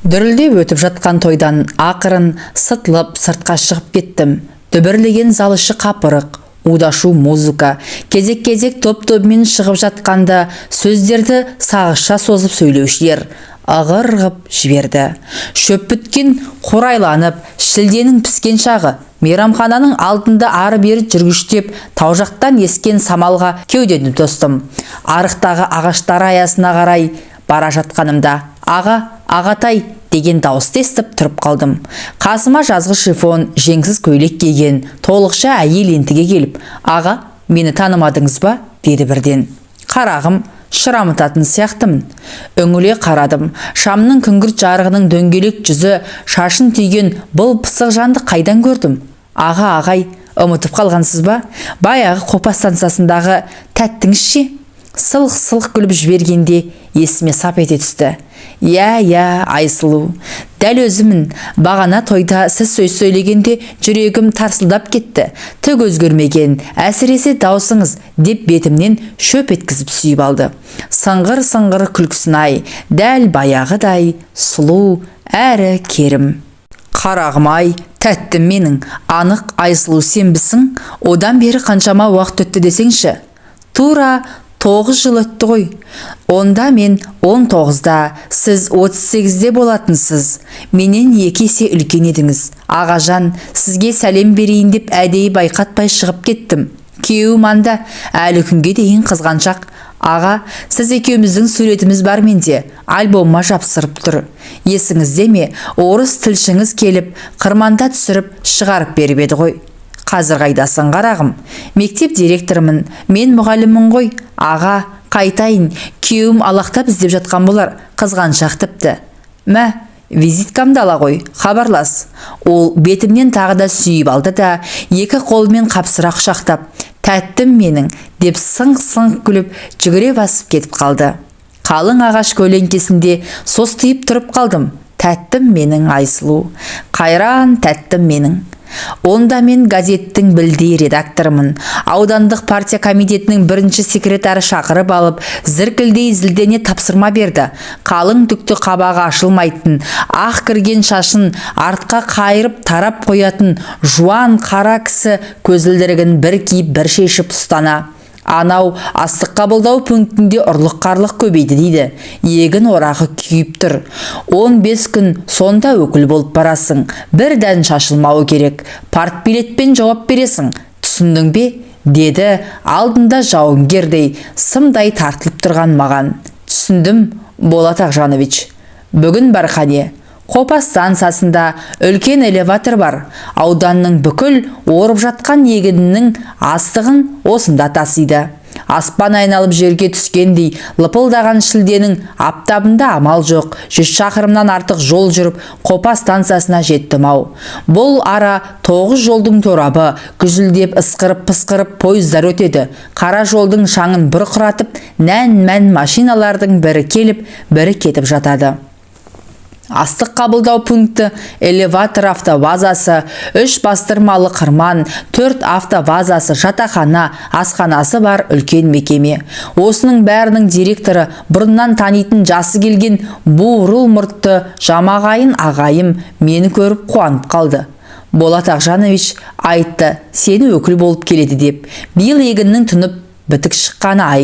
Дүрілдеп өтіп жатқан тойдан ақырын сытылып сыртқа шығып кеттім. Дүбірлеген зал іші қапырық, удашу музыка, кезек-кезек топ-тобымен шығып жатқанда сөздерді сағызша созып сөйлеушілер ығыр-ғып жіберді. Шөп біткен қурайланып, шілденің піскен шағы, мейрамхананың алдында ары-бері жүргіштеп, тау жақтан ескен самалға кеудені тостым. Арықтағы ағаштар аясына қарай бара жатқанымда, ағатай деген дауысты естіп тұрып қалдым. Қасыма жазғы шифон, жеңсіз көйлек киген, толықша әйел ентіге келіп, «Аға, мені танымадыңыз ба?» деді бірден. Қарағым, шырамытатын сияқтымын. Үңіле қарадым. Шамның күңгірт жарығының дөңгелек жүзі, шашын түйген бұл пысық жанды қайдан көрдім? Ағай, ұмытып қалғансыз ба? Баяғы Қопас станциясындағы тәттіңіз ше? Сылқ-сылқ күліп жібергенде есіме сап ете түсті. Я, Айсұлу, дәл өзімін. Бағана тойда сіз сөз сөйлегенде жүрегім тарсылдап кетті. Түк өзгермеген, әсіресе даусыңыз деп бетімнен шөп еткізіп сүйіп алды. Сыңғыр-сыңғыр күлкісін-ай, дәл баяғыдай сұлу әрі керім. Қарағым-ай, тәттім менің, анық Айсұлу сенбісің? Одан бері қаншама уақыт өтті десеңші? Тура 9 жыл өтті ғой. Онда мен 19-да, сіз 38-де болатынсыз. Менен 2 есе үлкен едіңіз. Ағажан, сізге сәлем берейін деп әдейі байқатпай шығып кеттім. Күйеуім анда, әлі күнге дейін қызғаншақ. Аға, сіз екеуміздің суретіміз бар менде, альбомыма жапсырып тұр. Есіңізде ме, орыс тілшіңіз келіп, қырманда түсіріп, шығарып беріп еді ғой. Қазір қайдасың қарағым? Мектеп директорымын, мен мұғаліммін ғой. Аға, қайтайын, күйеуім алақтап іздеп жатқан болар, қызғаншақ тіпті. Мә, визиткамды ала ғой, хабарлас. Ол бетімнен тағы да сүйіп алды да, 2 қолымен қапсыра құшақтап, тәттім менің, деп сыңқ-сыңқ күліп, жүгіре басып кетіп қалды. Қалың ағаш көлеңкесінде состиып тұрып қалдым. Тәттім менің Айсұлу, қайран тәттім менің. Онда мен газеттің білдей редакторымын. Аудандық партия комитетінің бірінші секретары шақырып алып, зіркілдей зілдене тапсырма берді. Қалың түкті қабағы ашылмайтын, ақ кірген шашын артқа қайырып тарап қоятын жуан қара кісі көзілдірігін бір киіп бір шешіп ұстана. Анау астық қабылдау пунктінде ұрлық-қарлық көбейді дейді. Егін орағы күйіп тұр. 15 күн сонда өкіл болып барасың. Бір дән шашылмауы керек. Партбилетпен жауап бересің. Түсіндің бе? Деді алдында жауынгердей сымдай тартылып тұрған маған. Түсіндім, Болат Ақжанович. Бүгін бархане. Қопас станциясында үлкен элеватор бар. Ауданның бүкіл орып жатқан егінінің астығын осында тасиды. Аспан айналып жерге түскендей лыпылдаған шілденің аптабында амал жоқ. 100 шақырымнан артық жол жүріп Қопас станциясына жеттім-ау. Бұл ара 9 жолдың торабы, күжілдеп ысқырып-пысқырып пойыздар өтеді. Қара жолдың шаңын бұрқыратып, нән-мән машиналардың бірі келіп, бірі кетіп жатады. Астық қабылдау пункті, элеватор автовазасы, 3 бастырмалы қырман, 4 автовазасы, жатақхана, асханасы бар үлкен мекеме. Осының бәрінің директоры бұрыннан танитын жасы келген буырыл мұртты жамағайын ағайым мені көріп қуанып қалды. Болат Ақжанович айтты, сені өкіл болып келеді деп. Биыл егіннің тұнып бітік шыққаны ай.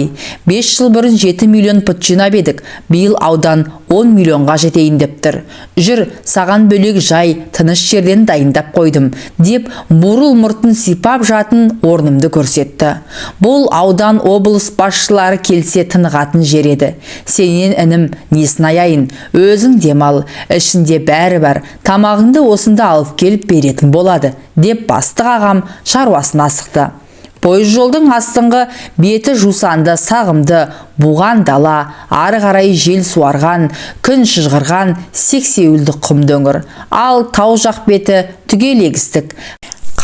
5 жыл бұрын 7 миллион пұт жинап едік. Биыл аудан 10 миллионға жетейін деп тұр. Жүр, саған бөлек жай, тыныш жерден дайындап қойдым, деп бурыл мұртын сипап жатын орнымды көрсетті. Бұл аудан облыс басшылары келсе тынығатын жер еді. Сенен інім, несін аяйын, өзің демал, ішінде бәрі бар, тамағыңды осында алып келіп беретін болады, деп бастық ағам шаруасын асықты. Пойыз жолдың астыңғы беті жусанды, сағымды, буған дала, ары қарай жел суарған, күн шыжғырған, сексеуілді құм дөңір. Ал тау жақ беті түгел егістік.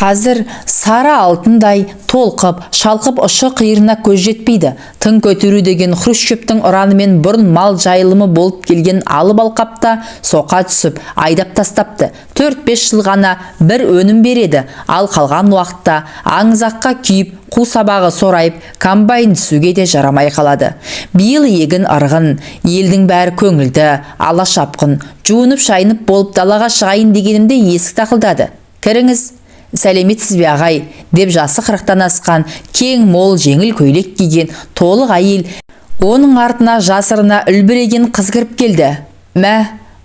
Қазір сары алтындай толқып, шалқып ұшы қиырына көз жетпейді. Тың көтеру деген Хрущевтің ұранымен бұрын мал жайылымы болып келген алып алқапта соқа түсіп, айдап тастапты. 4-5 жыл ғана бір өнім береді, ал қалған уақытта аңызаққа күйіп, қу сабағы сорайып, комбайн түсуге де жарамай қалады. Биыл егін ырғын, елдің бәрі көңілді, ала шапқын, жуынып шайынып болып далаға шығайын дегенімде есік тақылдады. Кіріңіз. Сәлеметсіз бе ағай, деп жасы 40-тан асқан, кең мол жеңіл көйлек киген толық әйел, оның артына жасырына үлбіреген қыз кіріп келді. Мә,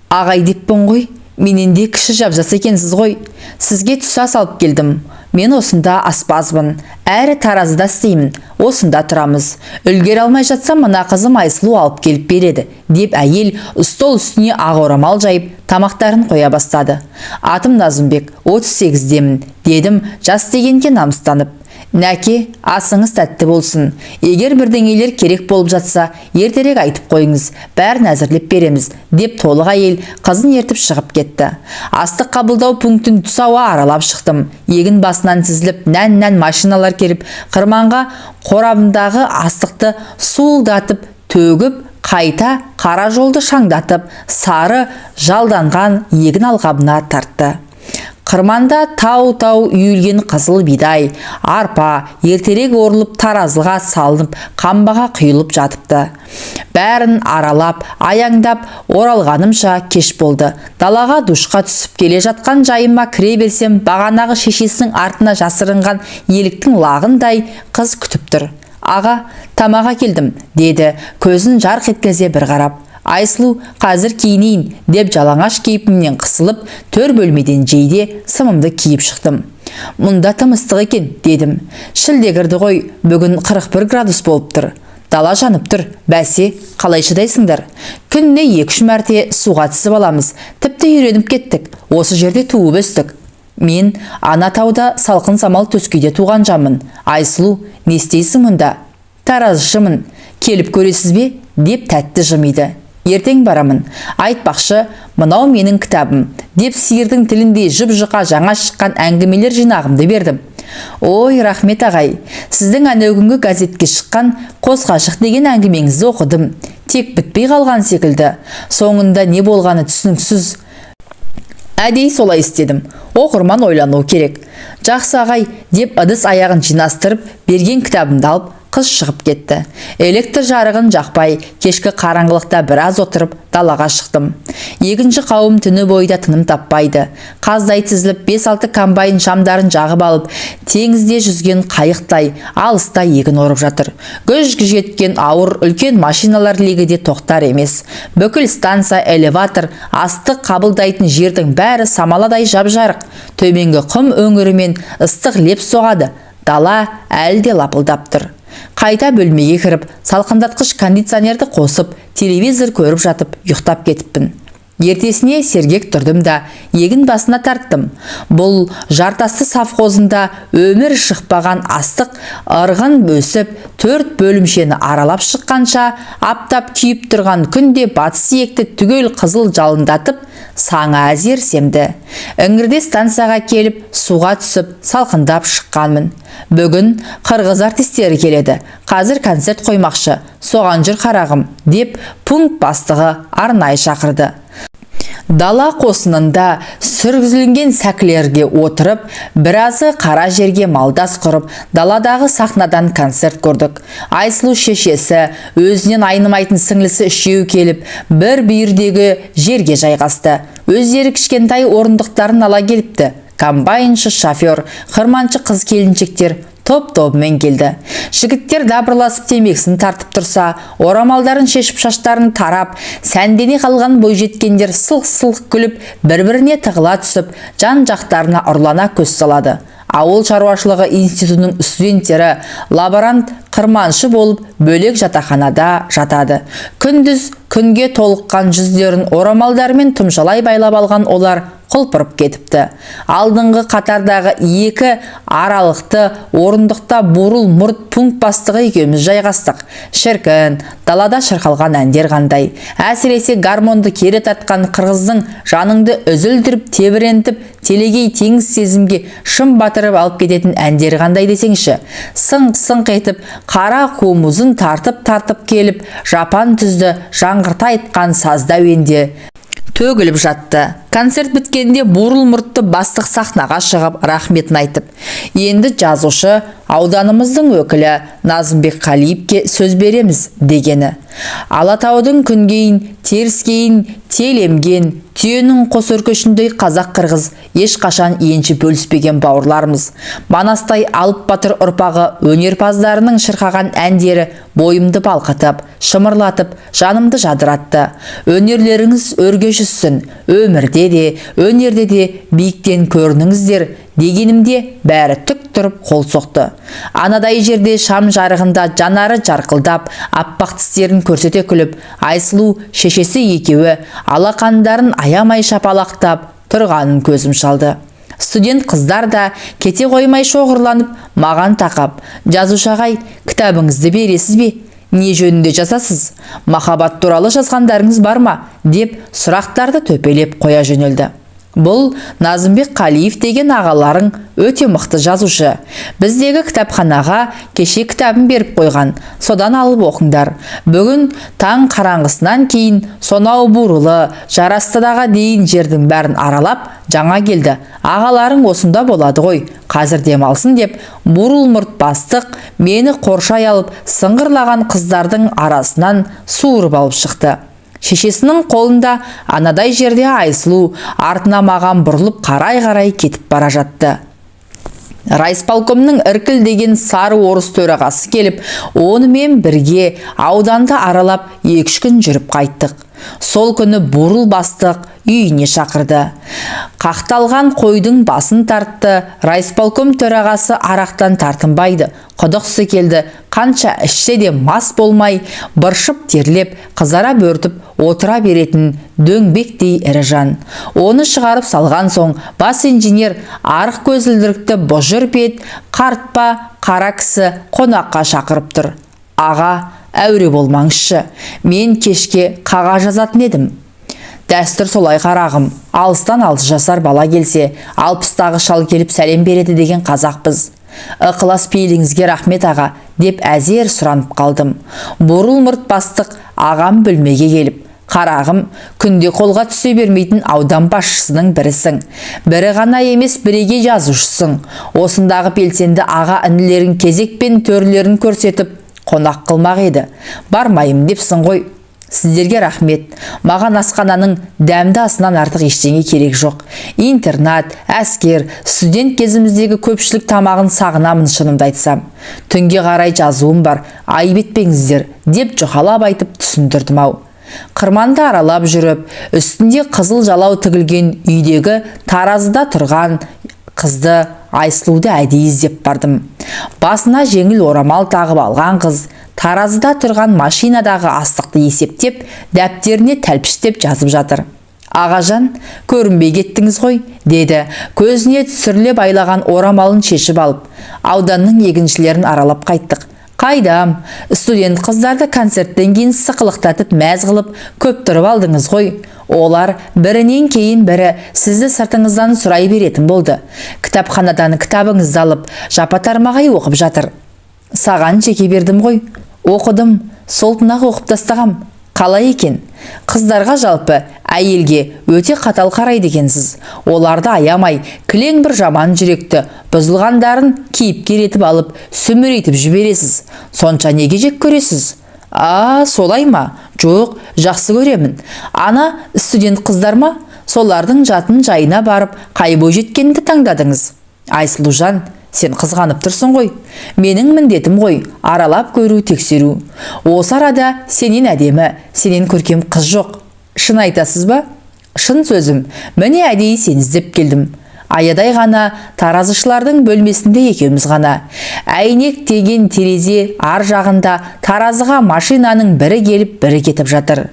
ағай деппін ғой, менен де кіші жапжас екенсіз ғой. Сізге түса салып келдім. Мен осында аспазбын, әрі таразыда істеймін, осында тұрамыз. Үлгер алмай жатсам, мына қызым Айсұлу алып келіп береді, деп әйел стол үстіне ақ орамал жайып, тамақтарын қоя бастады. Атым Назымбек, 38-демін, дедім, жас дегенге намыстанып. Нәке, асыңыз тәтті болсын. Егер бірдеңелер керек болып жатса, ертерек айтып қойыңыз, бәрін әзірлеп береміз, деп толық әйел қызын ертіп шығып кетті. Астық қабылдау пунктін түс ауа аралап шықтым. Егін басынан тізіліп, нән машиналар келіп, қырманға қорабындағы астықты суылдатып, төгіп, қайта қара жолды шаңдатып, сары жалданған егін алқабына тартты. Қырманда тау-тау үйілген қызыл бидай, арпа, ертерек орылып таразыға салынып, қамбаға құйылып жатыпты. Бәрін аралап, аяңдап, оралғанымша кеш болды. Далаға душқа түсіп келе жатқан жайыма кіре берсем, бағанағы шешесінің артына жасырынған еліктің лағындай қыз күтіп тұр. Аға, тамаға келдім, деді, көзін жарқ еткізе бір қарап. Айсұлу, қазір киінейін, деп жалаңаш кейпімнен қысылып, төр бөлмеден жейде сымымды киіп шықтым. Мұнда тым ыстық екен, дедім. Шілде кірді ғой, бүгін 41 градус болып тұр. Дала жанып тұр, бәсе, қалай шыдайсыңдар? Күніне 2-3 мәрте суға түсіп аламыз, тіпті үйреніп кеттік, осы жерде туып өстік. Мен ана тауда салқын самал төскейде туған жамын. Айсұлу, не істейсің мұнда? Таразышымын, келіп көресіз бе? Деп тәтті жымиды. Ертең барамын. Айтпақшы, мынау менің кітабым, деп сиырдың тілінде жып-жұқа жаңа шыққан әңгімелер жинағымды бердім. Ой, рахмет ағай, сіздің әнеугінгі газетке шыққан Қос ғашық деген әңгімеңізді оқыдым. Тек бітпей қалған секілді. Соңында не болғаны түсініксіз. Әдей солай істедім. Оқырман ойлану керек. Жақсы ағай, деп ыдыс аяғын жинастырып, берген кітабымды алып, қыз шығып кетті. Электр жарығын жақпай, кешкі қараңғылықта біраз отырып, далаға шықтым. Екінші қауым түні бойда тыным таппайды. Қаздай тізіліп, 5-6 комбайн шамдарын жағып алып, теңізде жүзген қайықтай, алыста егін орып жатыр. Гүж-гүж еткен ауыр үлкен машиналар легі де тоқтар емес. Бүкіл станса, элеватор, астық қабылдайтын жердің бәрі самаладай жап-жарық. Төменгі құм өңірімен ыстық леп соғады. Дала әлде лапылдап тұр. Қайта бөлмеге кіріп, салқындатқыш кондиционерді қосып, телевизор көріп жатып, ұйықтап кетіппін. Ертесіне сергек тұрдым да, егін басына тарттым. Бұл жартасты совхозында өмір шықпаған астық ырғын бөсіп, 4 бөлімшені аралап шыққанша, аптап күйіп тұрған күнде батыс сиекті түгел қызыл жалындатып, саңа әзер семді. Іңірде станцияға келіп, суға түсіп, салқындап шыққанмын. Бүгін қырғыз артистері келеді. Қазір концерт қоймақшы. Соған жүр қарағым, деп пункт бастығы арнайы шақырды. Дала қосынында сүргізілген сәкілерге отырып, біразы қара жерге малдас құрып, даладағы сахнадан концерт көрдік. Айсұлу шешесі, өзінен айнымайтын сіңлісі үшеуі келіп, бір бүйірдегі жерге жайғасты. Өздері кішкентай орындықтарын ала келіпті. Комбайншы, шофер, қырманшы қыз келіншектер топ-тобымен келді. Жігіттер дабырласып темекісін тартып тұрса, орамалдарын шешіп шаштарын тарап, сәндене қалған бойжеткендер сылқ-сылқ күліп, бір-біріне тығыла түсіп, жан-жақтарына ұрлана көз салады. Ауыл шаруашылығы институтының студенттері лаборант қырманшы болып бөлек жатақханада жатады. Күндіз күнге толыққан жүздерін орамалдарымен тұмшалай байлап алған олар құлпырып кетіпті. Алдыңғы қатардағы екі аралықты орындықта бурыл мұрт пункт бастығы екеуміз жайғастық. Шіркін, далада шырқалған әндер қандай. Әсіресе гармонды кері тартқан қырғыздың жаныңды үзілдіріп, тебірентіп, телегей теңіз сезімге шым батырып алып кететін әндері қандай десеңші. Сыңқ-сыңқ етіп, қара қомызын тартып келіп, жапан түзді жаңғырта айтқан сазда әуенде төгіліп жатты. Концерт біткенде бурыл мұртты бастық сахнаға шығып рахметін айтып, енді жазушы ауданымыздың өкілі Назымбек Қалиевке сөз береміз дегені. Алатаудың күнгейін, теріскейін телемген, түйенің қос өркешіндей қазақ-қырғыз ешқашан енші бөліспеген бауырларымыз. Манастай алып батыр ұрпағы өнерпаздарының шырқаған әндері бойымды балқытып, шымырлатып, жанымды жадыратты. Өнерлеріңіз өрге жүзсін, өмірде де, өнерде де биіктен көрініңіздер дегенімде бәрі түк тұрып қол соқты. Анадай жерде шам жарығында жанары жарқылдап, аппақ тістерін көрсете күліп, Айсұлу шешесі екеуі алақандарын аямай шапалақтап тұрғанын көзім шалды. Студент қыздар да кете қоймай шоғырланып, маған тақап, жазушы ағай, кітабыңызды бересіз бе? Не жөнінде жазасыз? Махаббат туралы жазғандарыңыз бар ма? Деп сұрақтарды төпелеп қоя жөнелді. Бұл Назымбек Қалиев деген ағаларың өте мықты жазушы. Біздегі кітапханаға кеше кітабын беріп қойған. Содан алып оқыңдар. Бүгін таң қараңғысынан кейін сонау бурылы, Жарастыдағы дейін жердің бәрін аралап жаңа келді. Ағаларың осында болады ғой, қазір демалсын деп, бурыл мұрт бастық мені қоршай алып, сыңғырлаған қыздардың арасынан суырып алып шықты. Шешесінің қолында анадай жерде Айсұлу артына маған бұрылып қарай кетіп бара жатты. Райисполкомның Іркіл деген сары орыс төрағасы келіп, онымен бірге ауданды аралап 2-3 күн жүріп қайттық. Сол күні бурыл бастық үйіне шақырды. Қақталған қойдың басын тартты. Райисполком төрағасы арақтан тартынбайды. Құдықсы келді. Қанша ішсе де мас болмай, быршып терлеп, қызара бөртіп отыра беретін дөңбектей ірі жан. Оны шығарып салған соң, бас инженер арық көзілдірікті бұжыр бет, қартпа қара кісі қонаққа шақырып тұр. Аға, әуре болмаңызшы, мен кешке қаға жазатын едім. Дәстүр солай қарағым, алыстан 6 жасар бала келсе, 60-тағы шал келіп сәлем береді деген қазақпыз. Ықылас пейіліңізге рахмет аға, деп әзер сұранып қалдым. Бурыл мұрт бастық ағам бөлмеге келіп, қарағым, күнде қолға түсе бермейтін аудан басшысының бірісің. Бірі ғана емес, бірегей жазушысың. Осындағы белсенді аға інілерін кезекпен төрлерін көрсетіп, қонақ қылмақ еді. Бармайым депсің ғой. Сіздерге рахмет. Маған асхананың дәмді асынан артық ештеңе керек жоқ. Интернат, әскер, студент кезіміздегі көпшілік тамағын сағынамын шынымды айтсам. Түнге қарай жазуым бар, айып етпеңіздер, деп жұқалап айтып түсіндірдім ау. Қырманды аралап жүріп, үстінде қызыл жалау тігілген үйдегі таразыда тұрған қызды Айсұлуды әдейі іздеп бардым. Басына жеңіл орамал тағып алған қыз таразыда тұрған машинадағы астықты есептеп, дәптеріне тәлпіштеп жазып жатыр. Ағажан, көрінбей кеттіңіз ғой, деді, көзіне түсіріле байлаған орамалын шешіп алып. Ауданның егіншілерін аралап қайттық. Қайдам, студент қыздарды концерттен кейін сықылықтатып мәз қылып көп тұрып алдыңыз ғой. Олар бірінен кейін бірі сізді сыртыңыздан сұрай беретін болды. Кітапханадан кітабыңызды алып, жапа-тармағай оқып жатыр. Саған жеке бердім ғой. Оқыдым, солтынақ оқып тастағам. Қалай екен? Қыздарға жалпы, әйелге өте қатал қарайды екенсіз. Оларды аямай, кілең бір жаман жүректі, бұзылғандарын кейіпкер етіп алып, сүмірейтіп жібересіз. Сонша неге жек көресіз? Солай ма? Жоқ, жақсы көремін. Ана студент қыздар ма? Солардың жатын жайына барып, қай бой жеткенді таңдадыңыз? Айсұлужан, сен қызғанып тұрсың ғой. Менің міндетім ғой, аралап көру, тексеру. Осы арада сенен әдемі, сенен көркем қыз жоқ. Шын айтасыз ба? Шын сөзім, міне әдейі сені іздеп келдім. Аядай ғана таразышылардың бөлмесінде екеуміз ғана. Әйнек деген терезе ар жағында таразыға машинаның бірі келіп, бірі кетіп жатыр.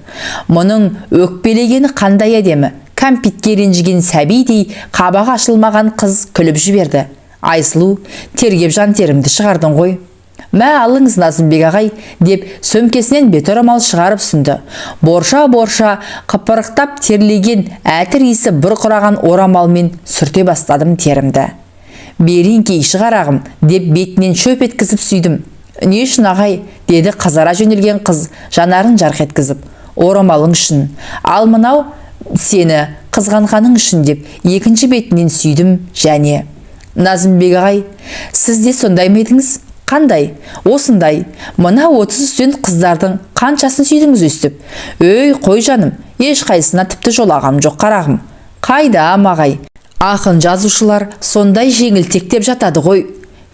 Мұның өкпелегені қандай әдемі, кәмпитке ренжіген сәбидей қабағы ашылмаған қыз күліп жіберді. Айсұлу, тергеп жан терімді шығардың ғой. Мә алыңыз Назымбек ағай, деп сөмкесінен беторамал шығарып сұнды. Борша қыпырықтап терлеген әтір иісі бұрқыраған орамалмен сүрте бастадым терімді. Берейін кей шығарағым, деп бетінен шөп еткізіп сүйдім. Не үшін ағай, деді қызара жөнелген қыз, жанарын жарқ еткізіп. Орамалың үшін, ал мынау сені қызғанғаның үшін, деп екінші бетінен сүйдім және. Назымбек ағай, сіз де сондай ма едіңіз? Қандай? Осындай. Мына 30 студент қыздардың қаншасын сүйдіңіз өстіп? Өй, қой жаным, ешқайсына тіпті жолағам жоқ қарағым. Қайда ағай? Ақын жазушылар сондай жеңілтектеп жатады ғой.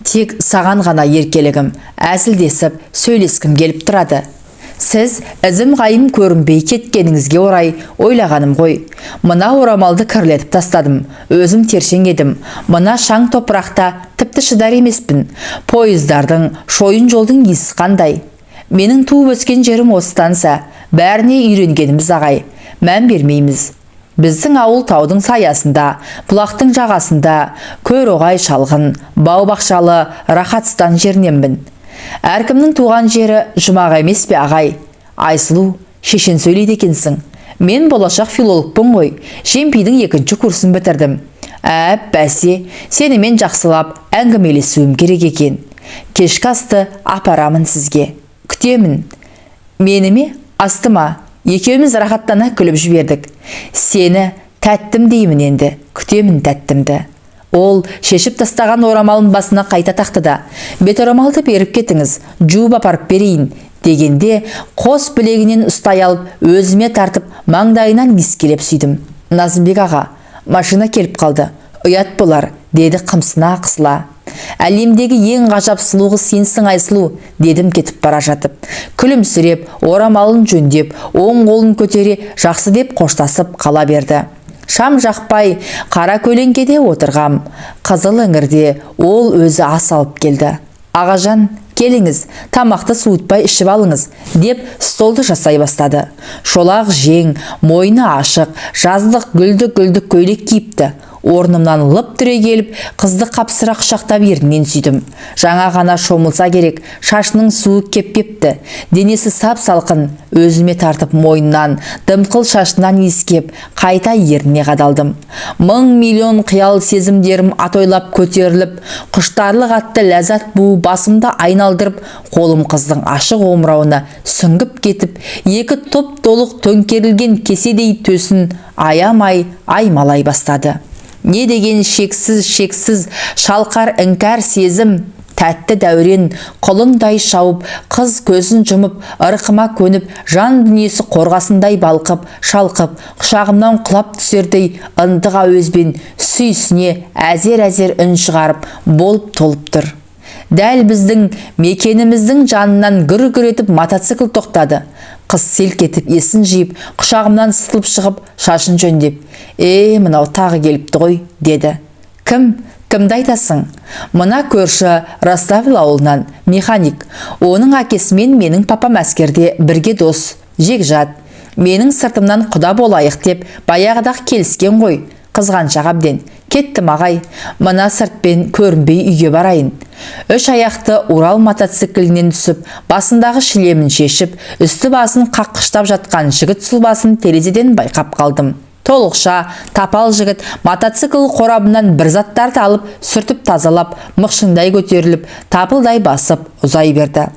Тек саған ғана еркелігім, әзілдесіп, сөйлескім келіп тұрады. Сіз ізім ғайым көрінбей кеткеніңізге орай ойлағаным ғой. Мына орамалды кірлетіп тастадым. Өзім тершең едім. Мына шаң топырақта тіпті шыдар емеспін. Пойыздардың, шойын жолдың иісі қандай. Менің туып өскен жерім осы станса, бәріне үйренгеніміз ағай. Мән бермейміз. Біздің ауыл таудың саясында, бұлақтың жағасында, көр-оғай шалғын, бау-бақшалы, рахатстан жеріненбін. Әркімнің туған жері жұмақ емес пе ағай? Айсұлу, шешен сөйлейді екенсің. Мен болашақ филологпын ғой. Жемпейдің 2-ші курсын бітірдім. Бәсе, сені мен жақсылап әңгімелесуім керек екен. Кешкі асты апарамын сізге. Күтемін. Мені ме? Астыма. Екеуміз рахаттана күліп жібердік. Сені тәттім деймін енді. Күтемін тәттімді. Ол шешіп тастаған орамалын басына қайта тақты да. Беторамалды беріп кетіңіз, жуып апарып берейін, дегенде қос білегінен ұстай алып, өзіме тартып, маңдайынан иіскелеп сүйдім. Назымбек аға, машина келіп қалды. Ұят болар, деді қымсына қысыла. Әлемдегі ең ғажап сұлу қыз сенсің Айсұлу, дедім кетіп бара жатып. Күлімсіреп, орамалын жөндеп, оң қолын көтере, жақсы деп қоштасып қала берді. Шам жақпай, қара көлеңкеде отырғам. Қызыл іңірде ол өзі ас алып келді. Ағажан, келіңіз, тамақты суытпай ішіп алыңыз, деп столды жасай бастады. Шолақ жең, мойны ашық, жаздық гүлді көйлек киіпті. Орнымнан лып түре келіп, қызды қапсыра құшақтап ерінен сүйдім. Жаңа ғана шомылса керек, шашының суы кеп-кепті. Денесі сап-салқын, өзіме тартып мойнынан, дымқыл шашынан иіскеп, қайта еріне қадалдым. 1000 қиял сезімдерім атойлап көтеріліп, құштарлық атты ләззат буы басымда айналдырып, қолым қыздың ашық омырауына сүңгіп кетіп, екі топ толық төңкерілген кеседей төсін аямай аймалай бастады. Не деген шексіз шалқар іңкәр сезім, тәтті дәурен, құлындай шауып, қыз көзін жұмып, ырқыма көніп, жан дүниесі қорғасындай балқып, шалқып, құшағымнан құлап түсердей ындық әуезбен сүйісіне әзер-әзер үн шығарып, болып толып тұр. Дәл біздің мекеніміздің жанынан гүр-гүр етіп мотоцикл тоқтады. Қыз селк етіп есін жиып, құшағымнан сытылып шығып, шашын жөндеп, мынау тағы келіпті ғой, деді. Кімді айтасың? Мына көрші Раставил ауылынан механик. Оның әкесімен менің папам әскерде бірге дос, жекжат. Менің сыртымнан құда болайық деп баяғыдақ келіскен ғой. Қызғаншақ әбден. Кеттім ағай, мына сыртпен көрінбей үйге барайын. 3 аяқты Урал мотоциклінен түсіп, басындағы шлемін шешіп, үсті басын қаққыштап жатқан жігіт сұлбасын терезеден байқап қалдым. Толықша, тапал жігіт мотоцикл қорабынан бір заттарды алып, сүртіп тазалап, мықшыңдай көтеріліп, тапылдай басып, ұзай берді.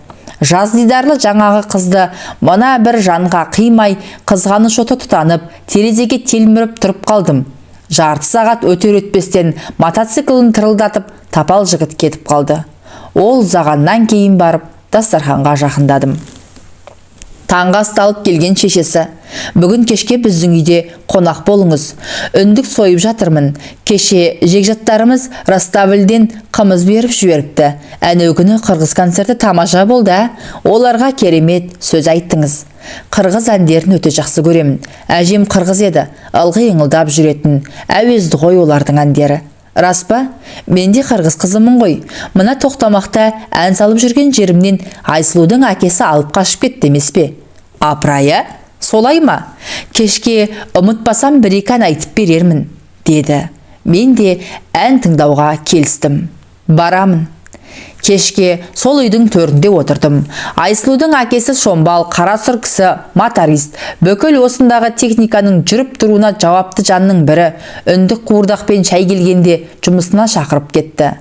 Жаз дидарлы жаңағы қызды мына бір жанға қимай, қызғаныш оты тұтанып, терезеге телміріп тұрып қалдым. Жарты сағат өтер-өтпестен мотоциклін тырылдатып, тапал жігіт кетіп қалды. Ол ұзағаннан кейін барып, дастарханға жақындадым. Таңғы асты алып келген шешесі: "Бүгін кешке біздің үйде қонақ болыңыз. Үндік сойып жатырмын. Кеше жекжаттарымыз Раставилден қымыз беріп жіберіпті. Әнеугүні қырғыз концерті тамаша болды. Оларға керемет сөз айттыңыз. Қырғыз әндерін өте жақсы көремін. Әжем қырғыз еді, ылғи ыңылдап жүретін. Әуезді ғой олардың әндері. Рас па? Мен де қырғыз қызымын ғой. Мына тоқтамақта ән салып жүрген жерімнен Айсұлудың әкесі алып қашып кетті емес пе?" "Апырай, Солай ма? Кешке ұмытпасам бір-екі ән айтып берермін, деді. Мен де ән тыңдауға келістім. Барамын. Кешке сол үйдің төрінде отырдым. Айсұлудың әкесі шомбал, қара сұр кісі, моторист. Бүкіл осындағы техниканың жүріп тұруына жауапты жанның бірі үндік қуырдақпен шай келгенде жұмысына шақырып кетті.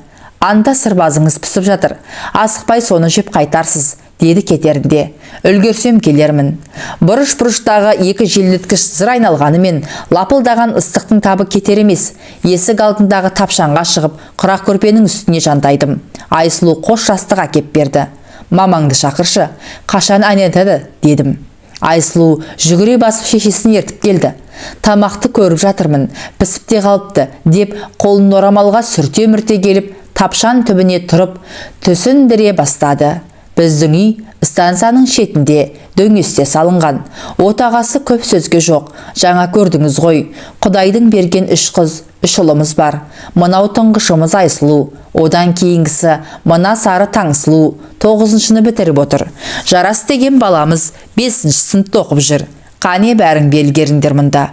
Анда сырбазыңыз пісіп жатыр. Асықпай соны жеп қайтарсыз, деді кетерінде. Үлгерсем келермін. Бұрыш-бұрыштағы екі желдеткіш зыр айналғанымен лапылдаған ыстықтың табы кетер емес. Есік алдындағы тапшанға шығып, құрақ көрпенің үстіне жантайдым. Айсұлу қош жастық әкеп берді. Мамаңды шақыршы, қашан ән айтады, дедім. Айсұлу жүгіре басып шешесін ертіп келді. Тамақты көріп жатырмын, пісіп те қалыпты, деп қолын орамалға сүрте-мүрте келіп, тапшан түбіне тұрып, түсіндіре бастады. Біздің үй станцияның шетінде дөңесте салынған. Отағасы көп сөзге жоқ. Жаңа көрдіңіз ғой. Құдайдың берген 3 қыз, 3 ұлымыз бар. Мынау тұңғышымыз Айсұлу. Одан кейінгісі мына сары Таңсұлу 9-шыны бітіріп отыр. Жарас деген баламыз 5-ші сыныпта оқып жүр. Қане бәрің белгеріңдер мұнда.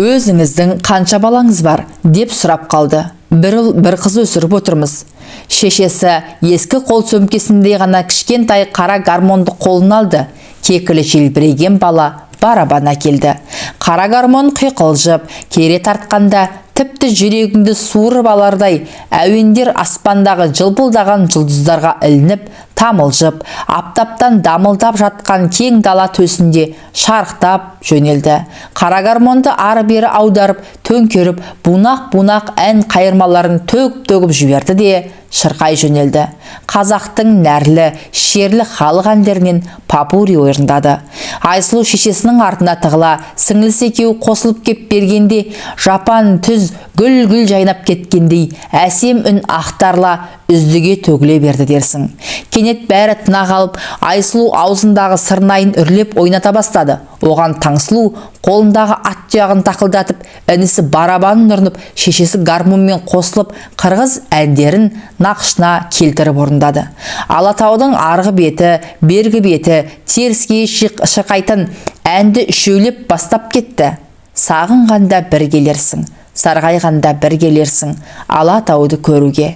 Өзіңіздің қанша балаңыз бар, деп сұрап қалды. Бір ұл, бір қыз өсіріп отырмыз. Шешесі ескі қол сөмкесінде ғана кішкентай қара гармонды қолын алды. Кекілі желбіреген бала барабан әкелді. Қара гармон құйқылжып, кере тартқанда тіпті жүрегіңді суырып алардай әуендер аспандағы жылпылдаған жұлдыздарға ілініп, тамылжып, аптаптан дамылдап жатқан кең дала төсінде шарықтап жөнелді. Қара гармонды ары-бері аударып, төңкеріп, бунақ-бунақ ән қайырмаларын төгіп жіберді де шырқай жөнелді. Қазақтың нәрлі, шерлі халық әндерінен попурри орындады. Айсұлу шешесінің артына тығыла, сіңлісі екеуі қосылып кеп бергенде, жапан түз гүл-гүл жайнап кеткендей, әсем үн ақтарла үздіге төгіле берді дерсің. Кенет бәрі тына қалып, Айсұлу аузындағы сырнайын үрлеп ойната бастады. Оған Таңсұлу қолындағы ат тұяғын тақылдатып, інісі барабанын ұрынып, шешесі гармонмен қосылып, қырғыз әндерін нақышына келтіріп орындады. Алатаудың арғы беті, бергі беті, теріске шырқайтын әнді үшеулеп бастап кетті. Сағынғанда бір келерсің, сарғайғанда бір келерсің, Алатауды көруге.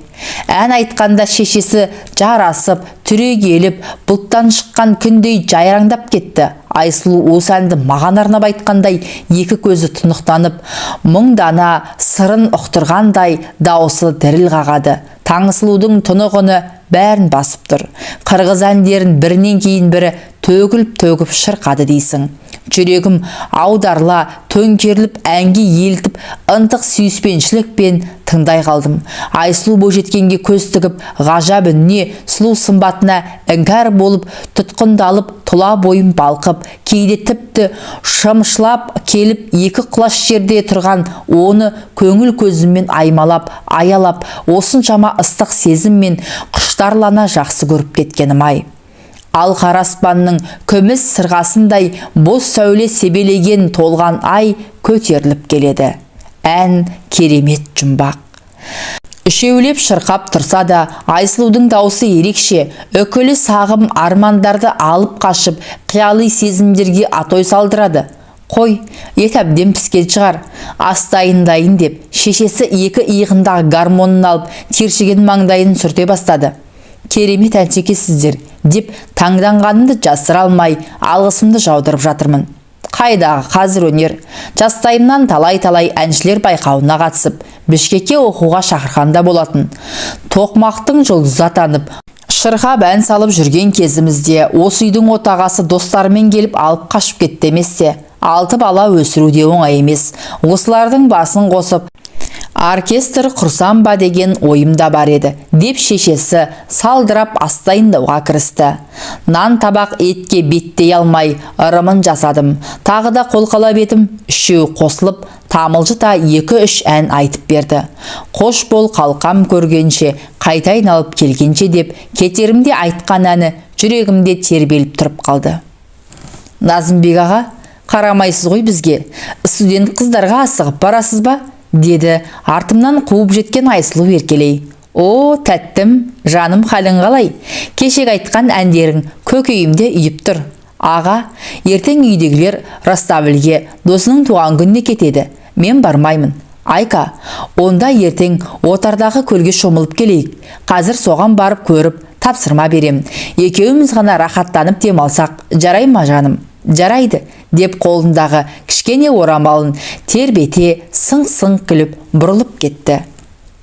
Ән айтқанда шешесі жарасып, түрегеліп, бұлттан шыққан күндей жайраңдап кетті. Айсұлу осы әнді маған арнап айтқандай, екі көзі тұнықтанып, мұңдана сырын ұқтырғандай дауысы діріл қағады. Таңсұлудың тұнығыны бәрін басып тұр. Қырғыз әндерін бірінен кейін бірі төгіліп шырқады дейсің. Жүрегім аударла, төңкеріліп, әнге елтіп, ынтық сүйіспеншілікпен тыңдай қалдым. Айсұлу бойжеткенге көз тігіп, ғажап үніне, сұлу сымбатына іңкәр болып, тұтқындалып, тұла бойым балқып, кейде тіпті шымшылап келіп, екі құлаш жерде тұрған оны көңіл көзіммен аймалап, аялап, осыншама ыстық сезіммен құштарлана жақсы көріп кеткенім ай. Ал қара аспанның күміс сырғасындай бос сәуле себелеген толған ай көтеріліп келеді. Ән керемет жұмбақ. Үшеулеп шырқап тұрса да, Айсұлудың даусы ерекше, үкілі сағым армандарды алып қашып, қиялы сезімдерге атой салдырады. Қой, ет әбден піскен шығар. Ас дайындайын деп, шешесі екі иығындағы гармонын алып, тершіген маңдайын сүрте бастады. Керемет әншекесіздер, деп таңданғанымды жасыра алмай, алғысымды жаудырып жатырмын. Қайдағы қазір өнер? Жастайымнан талай-талай әншілер байқауына қатысып, Бішкекке оқуға шақырғанда болатын. Тоқмақтың жұлдызы атанып, шырқап ән салып жүрген кезімізде, осы үйдің отағасы достарымен келіп алып қашып кетті еместе. 6 бала өсіру де оңай емес. Осылардың басын қосып, оркестр құрсам ба деген ойымда бар еді, деп шешесі салдырап астайындауға кірісті. Нан табақ етке беттей алмай ырымын жасадым. Тағы да қолқалап етім, үшеу қосылып, тамылжыта 2-3 ән айтып берді. Қош бол қалқам көргенше, қайта айналып келгенше деп, кетерімде айтқан әні жүрегімде тербеліп тұрып қалды. Назымбек аға, қарамайсыз ғой бізге, студент қыздарға асығып барасыз ба? Деді артымнан қуып жеткен Айсұлу еркелей. О, тәттім, жаным халің қалай? Кешек айтқан әндерің көкейімде үйіп тұр. Аға, ертең үйдегілер Расставельге досының туған күніне кетеді. Мен бармаймын. Айка, онда ертең отардағы көлге шомылып келейік. Қазір соған барып көріп, тапсырма берем. Екеуміз ғана рахаттанып демалсақ, жарай ма жаным? Жарайды, деп қолындағы кішкене орамалын тербете сың-сың күліп бұрылып кетті.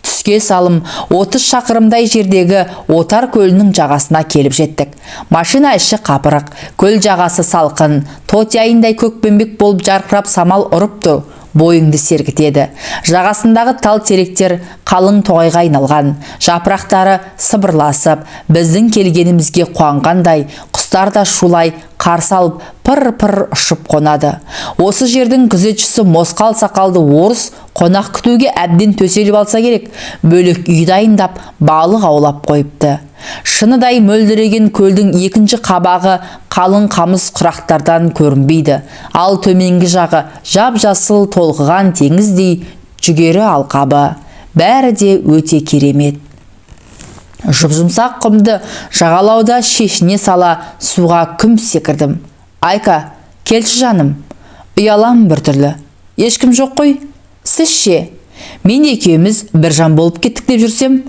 Түске салым 30 шақырымдай жердегі Отар көлінің жағасына келіп жеттік. Машина іші қапырық, көл жағасы салқын, тотияйындай көкпеңбек болып жарқырап самал ұрып тұр. Бойыңды сергітеді. Жағасындағы тал теректер қалың тоғайға айналған, жапырақтары сыбырласып, біздің келгенімізге қуанғандай, құстар да шулай қарсы алып пыр-пыр ұшып қонады. Осы жердің күзетшісі мосқал сақалды орыс қонақ күтуге әбден төселіп алса керек, бөлек үй дайындап, балық аулап қойыпты. Шыныдай мөлдіреген көлдің екінші қабағы қалың қамыс құрақтардан көрінбейді. Ал төменгі жағы жап-жасыл толқыған теңіздей жүгері алқабы. Бәрі де өте керемет. Жұп-жұмсақ құмды жағалауда шешіне сала суға күм секірдім. Айка, келші жаным. Ұялам бір түрлі. Ешкім жоқ қой? Сіз ше? Мен екеуміз бір жан болып кеттік деп жүрсем?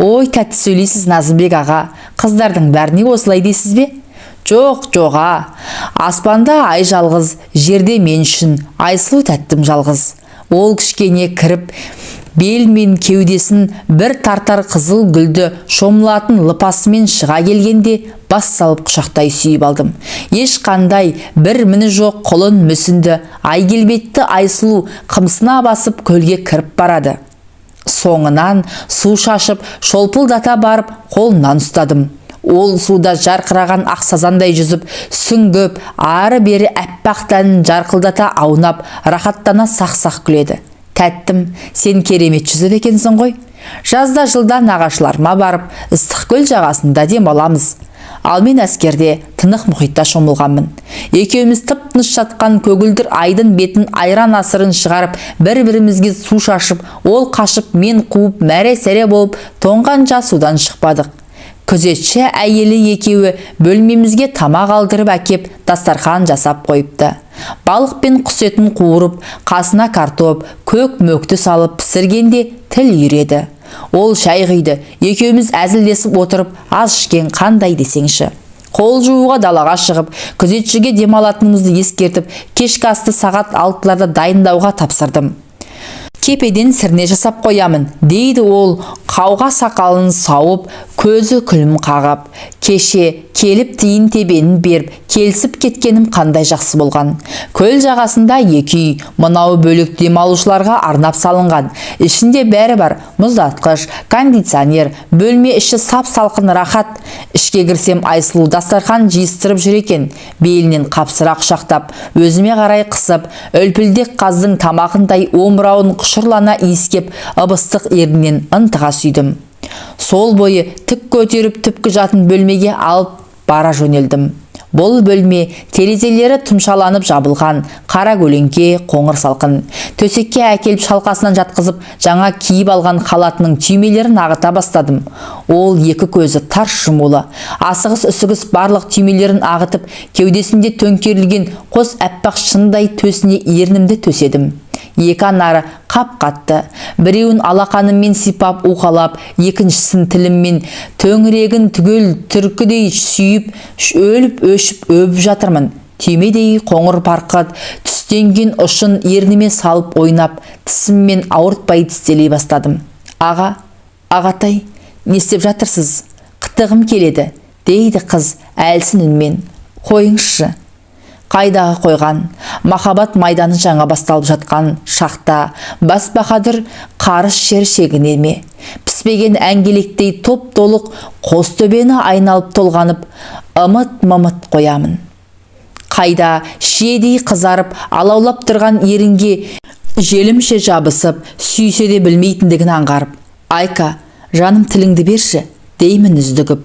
Ой, тәтті сөйлейсіз Назымбек аға. Қыздардың бәріне осылай дейсіз бе? Жоқ, жоға. Аспанда ай жалғыз, жерде мен үшін Айсұлу тәттім жалғыз. Ол кішкене кіріп, бел мен кеудесін бір тартар қызыл гүлді шомылатын лыпасымен шыға келгенде бас салып құшақтай сүйіп алдым. Ешқандай бір міні жоқ құлын мүсінді ай келбетті Айсұлу қымсына басып көлге кіріп барады. Соңынан су шашып, шолпылдата барып қолынан ұстадым. Ол суда жарқыраған ақсазандай жүзіп, сүңгіп, ары-бері әппақ тәнін жарқылдата аунап, рахаттана сақ-сақ күледі. Тәттім, сен керемет жүзіп екенсің ғой. Жазда жылда нағашыларыма барып, Ыстықкөл жағасында демаламыз. Ал мен әскерде тынық мұхитта шомылғанмын. Екеуміз тып-тыныш жатқан көгілдір айдын бетін айран асырын шығарып, бір-бірімізге су шашып, ол қашып, мен қуып, мәре-сәре болып, тоңғанша судан шықпадық. Күзетші әйелі екеуі бөлмемізге тамақ алдырып әкеп, дастархан жасап қойыпты. Балық пен құс етін қуырып, қасына картоп, көк мөкті салып пісіргенде тіл үйреді. Ол шай құйды. Екеуміз әзілдесіп отырып, аз ішкен қандай десеңші. Қол жууға далаға шығып, күзетшіге демалатынымызды ескертіп, кешкі асты сағат 6-ларда дайындауға тапсырдым. Кепеден сірне жасап қоямын, дейді ол, қауға сақалын сауып, көзі күлім қағып. Кеше келіп тиын тебенін беріп, келсіп кеткенім қандай жақсы болған. Көл жағасында екі үй, мынау бөлек демалушыларға арнап салынған. Ішінде бәрі бар, мұздатқыш, кондиционер, бөлме іші сап-салқын рахат. Ішке кірсем Айсұлу дастархан жиыстырып жүр екен, белінен қапсыра құшақтап, өзіме қарай қысып, үлпілдек қаздың тамағындай омырауын құшырлана иіскеп, ыбыстық ернінен ынтыға сүйдім. Сол бойы тік көтеріп түпкі жатын бөлмеге алып бара жөнелдім. Бұл бөлме терезелері тұмшаланып жабылған, қара көлеңке, қоңыр салқын. Төсекке әкеліп шалқасынан жатқызып, жаңа киіп алған халатының түймелерін ағыта бастадым. Ол екі көзі тарс жұмулы. Асығыс-үсігіс барлық түймелерін ағытып, кеудесінде төңкерілген қос әппақ шындай төсіне ернімді төседім. Екі анары қап-қатты, біреуін алақаныммен сипап уқалап, екіншісін тіліммен төңірегін түгел түркідей сүйіп, өліп-өшіп өбіп жатырмын. Түймедей қоңыр парқат, түстенген ұшын ерніме салып ойнап, тісіммен ауыртпай тістелей бастадым. Аға, ағатай, не істеп жатырсыз? Қытығым келеді, дейді қыз әлсін үнмен. Қойыңызшы. Қайдағы қойған, махаббат майданы жаңа басталып жатқан шақта, бас баһадүр қарыс жер шегіне ме? Піспеген әңгелектей топ-толық қос төбені айналып толғанып, ымыт-мымыт қоямын. Қайда шиедей қызарып, алаулап тұрған ерінге желімше жабысып, сүйсе де білмейтіндігін аңғарып. Айка, жаным тіліңді берші, деймін үздігіп.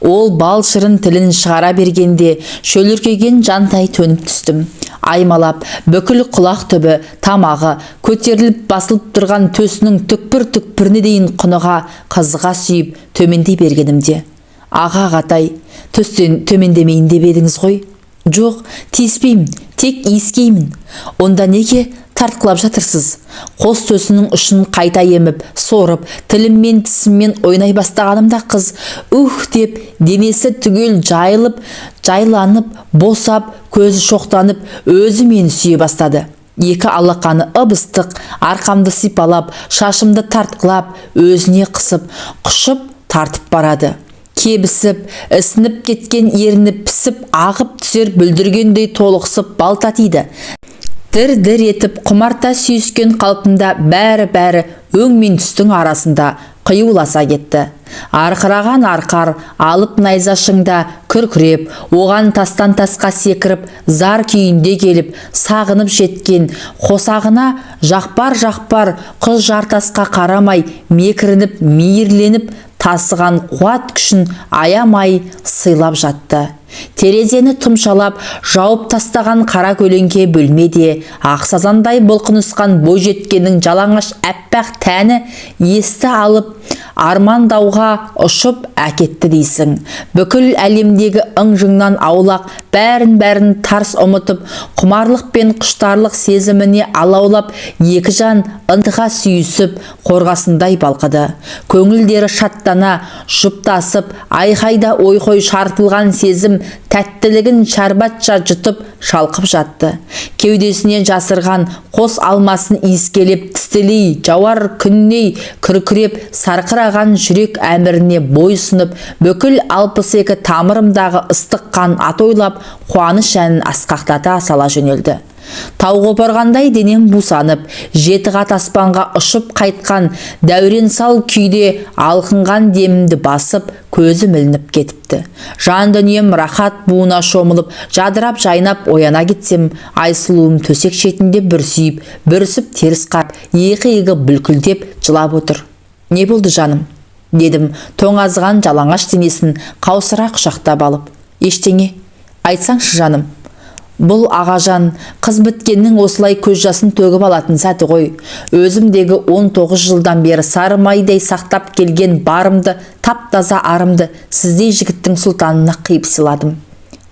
Ол бал шырын тілін шығара бергенде шөліркеген жантай төніп түстім. Аймалап, бүкіл құлақ түбі, тамағы, көтеріліп басылып тұрған төсінің түкпір-түкпіріне дейін құныға, қызыға сүйіп, төменде бергенімде. Аға ағатай, төстен төмендемейін деп едіңіз ғой. Жоқ, тиіспеймін, тек иіскеймін. Онда неге тартқылап жатырсыз? Қос төсінің ұшын қайта еміп, сорып, тіліммен тісіммен ойнай бастағанымда қыз деп денесі түгел жайланып, босап, көзі шоқтанып, өзі мені сүйе бастады. Екі алақаны ып-ыстық, арқамды сипалап, шашымды тартқылап, өзіне қысып, құшып тартып барады. Кебісіп, ісініп кеткен еріні пісіп, ағып түсер бүлдіргендей толықсып балтатиды. Дір-дір етіп құмарта сүйіскен қалпында бәрі өң мен түстің арасында қиюласа кетті. Арқыраған арқар алып найзашыңда күркіреп, оған тастан тасқа секіріп, зар күйінде келіп, сағынып жеткен қосағына жақпар қыз жартасқа қарамай, мекірініп, мейірленіп, тасыған қуат күшін аямай сыйлап жатты. Терезені тұмшалап, жауып тастаған қара көлеңке бөлмеде ақсазандай бұлқынысқан бойжеткеннің жалаңаш әппақ тәні есті алып, армандауға ұшып әкетті дейсің. Бүкіл әлемдегі ың-жыңнан аулақ, бәрін тарс ұмытып, құмарлық пен құштарлық сезіміне алаулап, екі жан ынтыға сүйісіп, қорғасындай балқыды. Көңілдері шаттана, жұптасып, айқайда ойқой шартылған сезім тәттілігін шарбатша жұтып шалқып жатты. Кеудесіне жасырған қос алмасын иіскелеп, тістелей, жауар күнней күркіреп, сарқыраған жүрек әміріне бойсынып, бүкіл 62 тамырымдағы ыстық қан атойлап, қуаныш әнін асқақтата сала жөнелді. Тау қопарғандай денем бусанып, жеті қат аспанға ұшып қайтқан дәурен сал күйде алқынған демімді басып, көзім ілініп кетіпті. Жан дүнием рахат буына шомылып, жадырап жайнап ояна кетсем, айсұлуым төсек шетінде бүрсіп теріс қарап, екі иығы бүлкілдеп жылап отыр. Не болды жаным? Дедім, тоңазыған жалаңаш денесін қаусыра құшақтап алып. Ештеңе, айтсаңшы жаным. Бұл ағажан қыз біткеннің осылай көз жасын төгіп алатын сәті ғой. Өзімдегі 19 жылдан бері сары майдай сақтап келген барымды, тап-таза арымды сіздей жігіттің сұлтанына қиып сыйладым.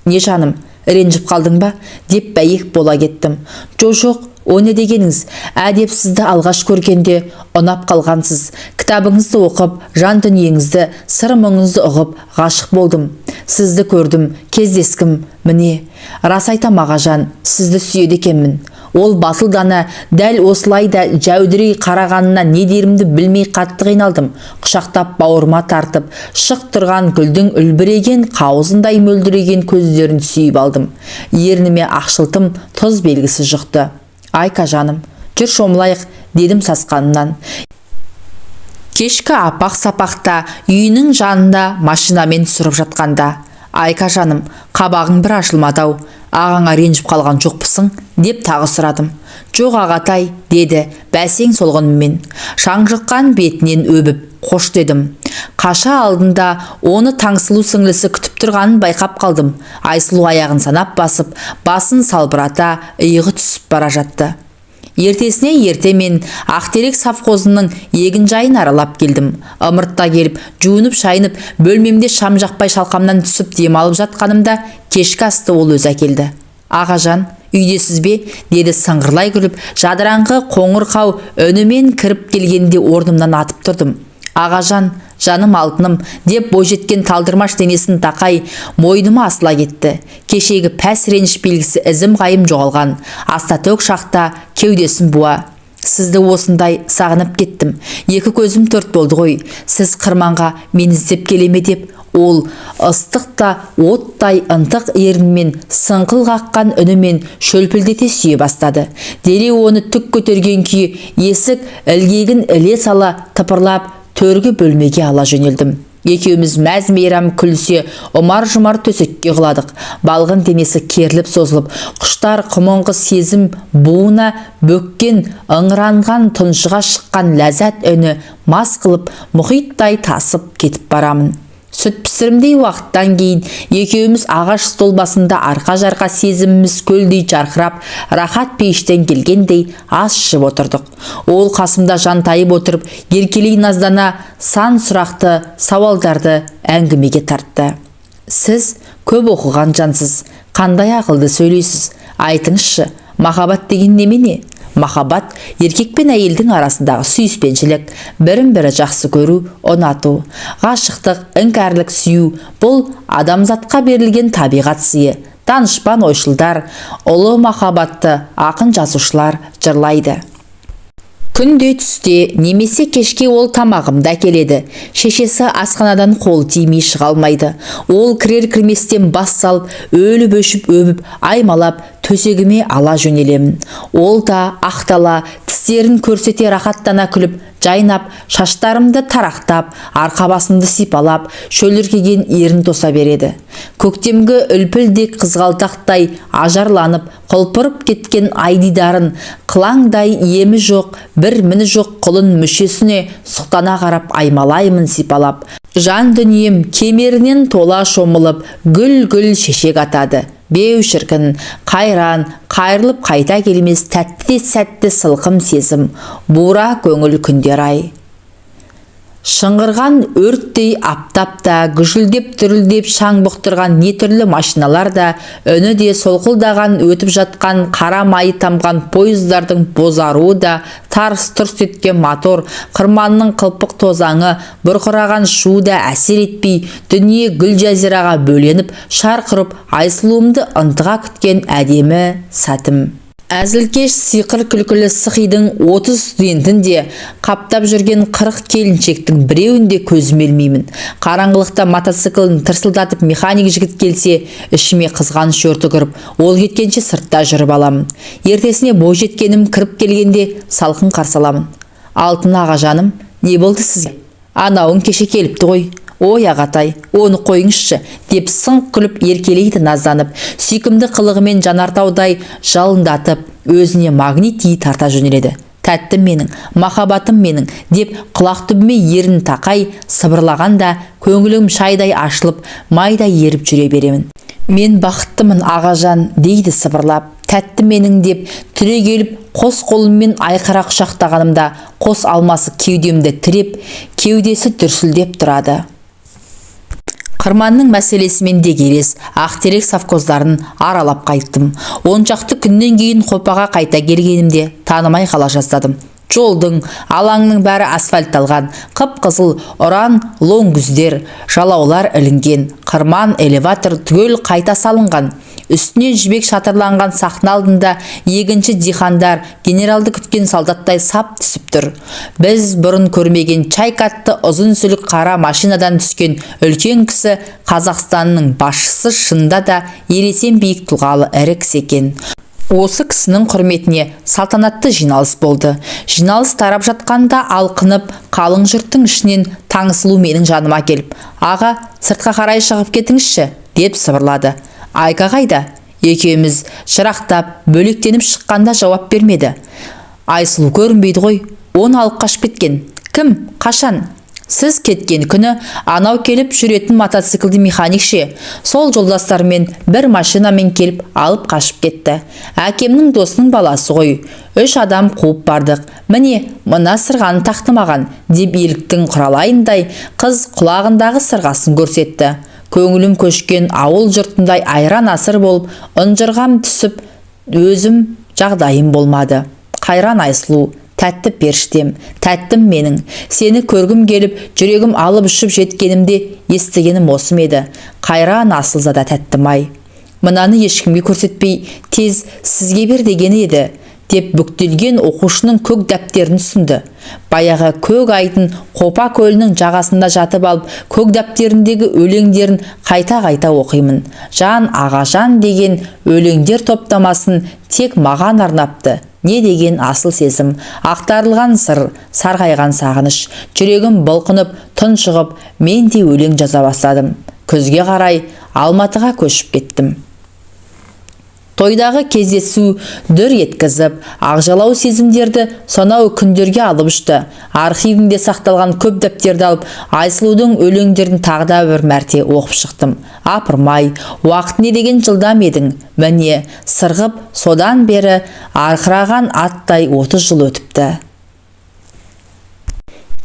Не жаным, ренжіп қалдың ба? Деп бәйек бола кеттім. Жоқ, о не дегеніңіз? Әдеп сізді алғаш көргенде ұнап қалғансыз. Кітабыңызды оқып, жан дүниеңізді, сыр мұңыңызды ұғып, ғашық болдым. Сізді көрдім, кездескім, міне. Рас айтам ағажан, сізді сүйеді екенмін. Ол батылдана дәл осылайда жәудірей қарағанына не дерімді білмей қатты қиналдым. Құшақтап бауырыма тартып, шық тұрған гүлдің үлбіреген қауызындай мөлдіреген көздерін сүйіп алдым. Ерніме ақшылтым тұз белгісі жұқты. Айка жаным, жүр шомылайық, дедім сасқанымнан. Кешкі апақ-сапақта үйінің жанында машинамен түсіріп жатқанда. Айка жаным, қабағың бір ашылмадау, ағаңа ренжіп қалған жоқпысың? Деп тағы сұрадым. Жоқ ағатай, деді бәсең солғынымен. Шаңжыққан бетінен өбіп, қош дедім. Қаша алдында оны Таңсұлу сіңлісі күтіп тұрғанын байқап қалдым. Айсұлу аяғын санап басып, басын салбырата, иығы түсіп бара жатты. Ертесіне ертемен Ақтерек совхозының егін жайын аралап келдім. Ымыртта келіп, жуынып шайынып, бөлмемде шам жақпай шалқамнан түсіп демалып жатқанымда кешкі асты ол өзі әкелді. Ағажан, үйдесіз бе? Деді сыңғырлай күліп, жадыраңқы қоңырқау үнімен кіріп келгенде орнымнан атып тұрдым. Ағажан, жаным алтыным, деп бойжеткен талдырмаш денесін тақай, мойныма асыла кетті. Кешегі пәс реніш белгісі ізім қайым жоғалған. Астатөк шақта кеудесін буа. Сізді осындай сағынып кеттім. Екі көзім төрт болды ғой. Сіз қырманға мен іздеп келеме деп, ол ыстықта оттай ынтық ерінмен сыңқыл қаққан үнімен шөлпілдете сүйе бастады. Дереу оны түк көтерген күйі есік ілгегін іле сала тыпырлап төргі бөлмеге ала жөнелдім. Екеуміз мәз-мейрам күлсе, ұмар-жұмар төсекке құладық. Балғын денесі керіліп созылып, құштар құмыңғы сезім буына бөккен, ыңыранған тұншыға шыққан ләззат үні мас қылып, мұхиттай тасып кетіп барамын. Сүт пісірімдей уақыттан кейін екеуміз ағаш стол басында арқа-жарқа сезіміміз көлдей жарқырап, рахат пейіштен келгендей ас ішіп отырдық. Ол қасымда жантайып отырып, еркелей наздана сан сұрақты сауалдарды әңгімеге тартты. Сіз көп оқыған жансыз, Қандай ақылды сөйлейсіз? Айтыңызшы, махаббат деген немене? Махаббат еркек пен әйелдің арасындағы сүйіспеншілік, бірін-бірі жақсы көру, ұнату. Ғашықтық, іңкәрлік сүю бұл адамзатқа берілген табиғат сыйы. Данышпан ойшылдар ұлы махаббатты ақын жазушылар жырлайды. Күнде түсте немесе кешке ол тамағымда келеді. Шешесі асханадан қол тимей шыға алмайды. Ол кірер-кірместен бас салып, өліп-өшіп өбіп, аймалап, төсегіме ала жөнелемін. Ол да ақтала, тістерін көрсете рахаттана күліп, жайнап, шаштарымды тарақтап, арқа басымды сипалап, шөліркеген ерін тоса береді. Көктемгі үлпілдек қызғалдақтай ажарланып, құлпырып кеткен айдидарын, қылаңдай емі жоқ, бір міні жоқ құлын мүшесіне сұқтана қарап аймалаймын сипалап. Жан дүнием кемерінен тола шомылып, гүл-гүл шешек атады. Беу шіркін, қайран, қайрылып қайта келмес тәтті-сәтті сылқым сезім, бура көңіл күндер ай. Шыңғырған өрттей аптапта, гүжілдеп түрілдеп шаң бұқтырған не түрлі машиналар да, үні де солқылдаған өтіп жатқан қара майы тамған пойыздардың бозаруы да, тарс-тұрс еткен мотор, қырманның қылпық тозаңы, бұрқыраған шу да әсер етпей, дүние гүл жазираға бөленіп, шарқырып, айсылуымды ынтыға күткен әдемі сәтім. Әзілкеш сиқыр күлкілі сықидың 30 студентін де, қаптап жүрген 40 келіншектің біреуін де көзім елмеймін. Қараңғылықта мотоциклін тырсылдатып механик жігіт келсе, ішіме қызғаныш өрті кіріп, ол кеткенше сыртта жүріп аламын. Ертесіне бой жеткенім кіріп келгенде салқын қарсы аламын. Алтын аға жаным, не болды сізге? Анауың кеше келіпті ғой. Ой ағатай, оны қойыңызшы, деп сыңқ күліп еркелейді назданып, сүйкімді қылығымен жанартаудай жалындатып, өзіне магнитий тарта жөнеледі. Тәттім менің, махаббатым менің, деп құлақ түбіме ерін тақай, сыбырлағанда көңілім шайдай ашылып, майдай еріп жүре беремін. Мен бақыттымын ағажан, дейді сыбырлап, тәтті менің деп түре келіп, қос қолыммен айқара құшақтағанымда, қос алмасы кеудемді тіреп, кеудесі дүрсілдеп тұрады. Қырманның мәселесімен дегелес, ақтерек совхоздарын аралап қайттым. 10 шақты күннен кейін қопаға қайта келгенімде танымай қала жаздадым. Жолдың, алаңның бәрі асфальтталған, қып-қызыл ұран лонгүздер, жалаулар ілінген, қырман элеватор түгел қайта салынған. Үстіне жібек шатырланған сахна алдында егінші дихандар генералды күткен солдаттай сап түсіп тұр. Біз бұрын көрмеген чайкатты ұзын сүлік қара машинадан түскен үлкен кісі Қазақстанның басшысы шында да ересен биік тұлғалы ірі кісі екен. Осы кісінің құрметіне салтанатты жиналыс болды. Жиналыс тарап жатқанда алқынып, қалың жұрттың ішінен Таңсұлу менің жаныма келіп, «Аға, сыртқа қарай шығып кетіңізші», деп сыбырлады. Айка қайда? Екеуміз шырақтап, бөлектеніп шыққанда жауап бермеді. Айсұлу көрінбейді ғой, оны алып қашып кеткен. Кім? Қашан? Сіз кеткен күні анау келіп жүретін мотоциклді механикше, сол жолдастармен бір машинамен келіп алып қашып кетті. Әкемнің досының баласы ғой. 3 адам қуып бардық. Міне, мына сырғаны тақты маған, деп еліктің құралайындай қыз құлағындағы сырғасын көрсетті. Көңілім көшкен ауыл жұртындай айран асыр болып, ұнжырғам түсіп, өзім жағдайым болмады. Қайран Айсұлу, тәтті періштем, тәттім менің. Сені көргім келіп, жүрегім алып ұшып жеткенімде естігенім осы еді. Қайран Асылзада тәттім-ай. Мынаны ешкімге көрсетпей, тез сізге бер дегені еді, деп бүктелген оқушының көк дәптерін ұсынды. Баяғы көк айдын Қопа көлінің жағасында жатып алып, көк дәптеріндегі өлеңдерін қайта-қайта оқимын. Жан аға жан деген өлеңдер топтамасын тек маған арнапты. Не деген асыл сезім, ақтарылған сыр, сарғайған сағыныш, жүрегім бұлқынып, тұншығып, мен де өлең жаза бастадым. Күзге қарай Алматыға көшіп кеттім. Тойдағы кездесу дүр еткізіп, ақжалау сезімдерді сонау күндерге алып ұшты. Архивімде сақталған көп дәптерді алып, Айсұлудың өлеңдерін тағы да бір мәрте оқып шықтым. Апырмай, уақыт не деген жылдам едің. Міне, сырғып, содан бері арқыраған аттай 30 жыл өтіпті.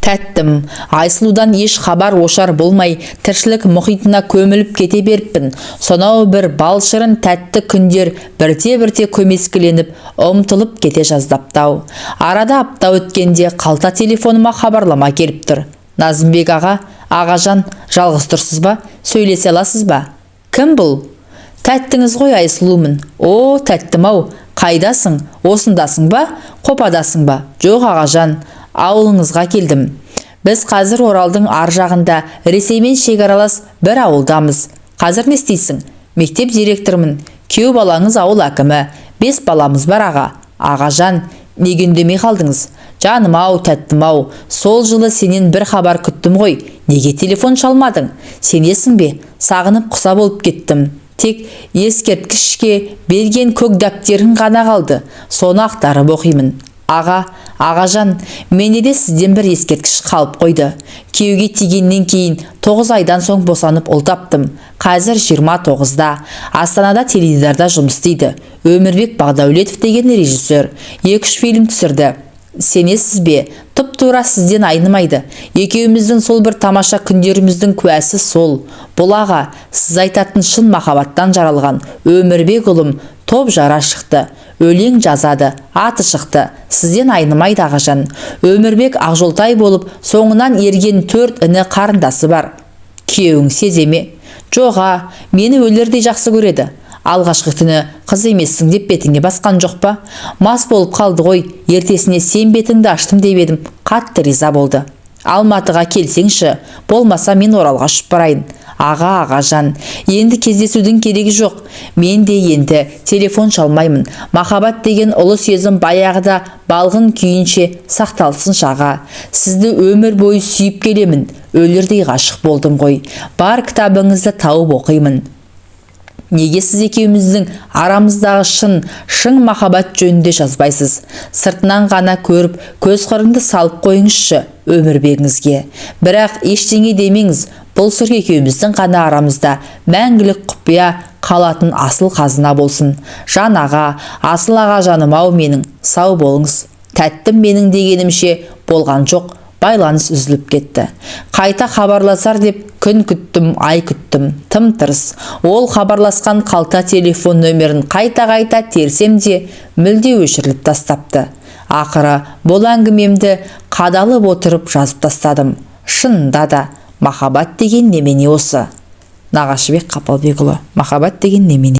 Тәттім, Айсұлудан еш хабар ошар болмай, тіршілік мұхитына көміліп кете беріппін. Сонау бір балшырын тәтті күндер бірте-бірте көмескіленіп, ұмтылып кете жаздаптау. Арада апта өткенде қалта телефоныма хабарлама келіп тұр. Назымбек аға, ағажан, жалғыз тұрсыз ба? Сөйлесе аласыз ба? Кім бұл? Тәттіңіз ғой, Айсұлумын. О, тәттім-ау, қайдасың? Осындасың ба? Қопадасың ба? Жоқ, ағажан, ауылыңызға келдім. Біз қазір Оралдың ар жағында Ресеймен шекаралас бір ауылдамыз. Қазір не істейсің? Мектеп директормын. Күйеу балаңыз ауыл әкімі. 5 баламыз бар, аға. Ағажан, неге үндемей қалдыңыз? Жаным-ау, тәттім-ау, сол жылы сенен бір хабар күттім ғой. Неге телефон шалмадың? Сенесің бе? Сағынып құса болып кеттім. Тек ескерткішке берген көк дәптерің ғана қалды. Соны ақтарып оқимын. Аға, ағажан, менде де сізден бір ескерткіш қалып қойды. Күйеуге тигеннен кейін 9 айдан соң босанып ұл таптым. Қазір 29-да. Астанада теледидарда жұмыс істейді. Өмірбек Бағдаулетов деген режиссер. 2-3 фильм түсірді. Сенесіз бе? Тұп-тура сізден айнымайды. Екеуміздің сол бір тамаша күндеріміздің куәсі сол. Бұл аға, сіз айтатын шын махаббаттан жаралған Өмірбек ұлым топ жара шықты. Өлең жазады, аты шықты. Сізден айнымайды, ағажан. Өмірбек Ақжолтай болып, соңынан ерген 4 іні қарындасы бар. Күйеуің сеземе? Жоға, мені өлердей жақсы көреді. Алғашқы түні қыз емессің деп бетіңе басқан жоқ па? Мас болып қалды ғой, ертесіне сен бетіңді аштым деп едім. Қатты риза болды. Алматыға келсеңші, болмаса мен Оралға ұшып барайын. Аға, ағажан, енді кездесудің керегі жоқ. Мен де енді телефон шалмаймын. Махаббат деген ұлы сезім баяғыда балғын күйінше сақталсын шаға. Сізді өмір бойы сүйіп келемін. Өлердей ғашық болдым ғой. Бар кітабыңызды тауып оқимын. Неге сіз екеуміздің арамыздағы шын махаббат жөнінде жазбайсыз? Сыртынан ғана көріп, көз қырыңды салып қойыңызшы Өмірбегіңізге. Бірақ ештеңе демеңіз, бұл сыр екеуміздің ғана арамызда мәңгілік құпия қалатын асыл қазына болсын. Жан аға, асыл аға жаным-ау менің, сау болыңыз. Тәттім менің дегенімше болған жоқ. Байланыс үзіліп кетті. Қайта хабарласар деп күн күттім, ай күттім, тым тырыс. Ол хабарласқан қалта телефон нөмерін қайта-қайта терсем де мүлде өшіріліп тастапты. Ақыры бұл әңгімемді қадалып отырып жазып тастадым. Шынында да махаббат деген немене осы? Нағашыбек Қапалбекұлы. Махаббат деген немене?